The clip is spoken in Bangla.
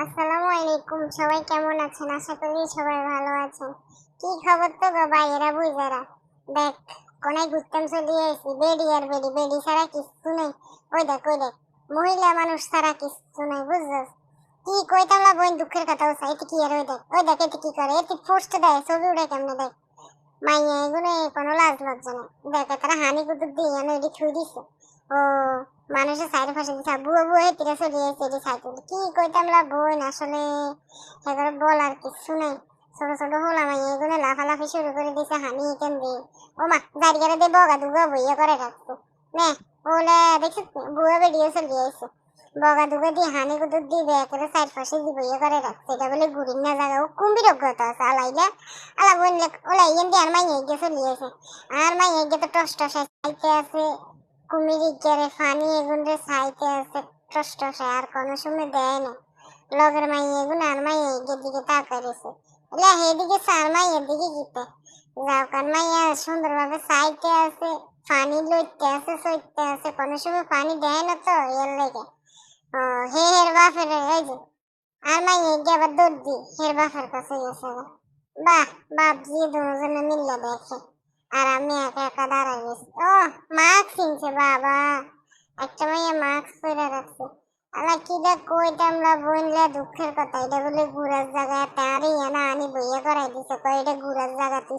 আসসালামু আলাইকুম। সবাই কেমন আছেন? আশা করি সবাই ভালো আছেন। কি খবর তো গো ভাইয়েরা বুইজারা? দেখ, কোনায় ঘুরতাম চলে আইছি। বেডি আর বেডি, বেডি ছাড়া কিচ্ছু নাই। ওই দেখ, মহিলা মানুষ ছাড়া কিচ্ছু নাই, বুঝছস? কি কইতাম না বোন, দুঃখের কথা হচ্ছে। এতে কি আর ওই দেখ এতে কি করে? এতে পোস্ট দেয়, ছবি উঠে কেমনে দেখ। মাইয়া এগুলো কোনো লাজ লজ্জা নাই। দেখ তারা হানি কুতুর দিয়ে এনে এটি থুই দিছে। ও মানুষের সাইডে ফাঁসে দিছে, বুয়া বুয়া হেতিরা চলে এসে এটি সাইডে কি কইতাম লা বোন, আসলে এগুলো বলার কিছু নাই। ছোট ছোট হলা মাইয়া এগুলো লাফালাফি শুরু করে দিছে হানি এখান দিয়ে। ও মা দাঁড়িয়ে দিয়ে বগা দুগা বইয়া করে রাখছে। নে ওলে দেখছিস বুয়া বেরিয়ে চলে আইছে। বগা দুগা দিয়ে হানি কুতুর দিয়ে একেবারে সাইড ফাঁসে দিয়ে বইয়া করে রাখছে। এটা বলে ঘুরির না জায়গা, ও কুম্ভীর অজ্ঞতা আছে আলাইলে। আলা বললে ওলা ইয়েন দিয়ে আর মাইয়া গিয়ে চলে আসে। আর মাইয়া গিয়ে তো টস টসে চাইতে আছে। কুমিরি গেরে ফানি এগুন রে চাইতে আছে টস টসে, আর কোনো সময় দেয় না। লগের মাইয়া এগুন আর মাইয়া গিয়ে দিকে তাকাই রয়েছে। এলা হেদিকে চার মাইয়ের দিকে গিতে যাও, কারণ মাইয়া সুন্দরভাবে চাইতে আছে, পানি লইতে আছে, সইতে আছে, কোনো সময় পানি দেয় না তো এর লেগে। ও হের বাপের এই যে আর মাইয়া গিয়ে আবার দৌড় দি হের বাপের কাছে গেছে। বাহ, বাপজি দুজনে মিললে দেখে আর আমি একা একা দাঁড়াই গেছি। ও মাস্ক কিনছে বাবা, একটা মাইয়া মাস্ক পরে রাখছে। আলা কিডা কইতাম না বইনলা, দুঃখের কথা। এটা বলে ঘুরার জায়গা, তারই এনা আনি বইয়া করাই দিছে, কয় এটা ঘুরার জায়গা তুই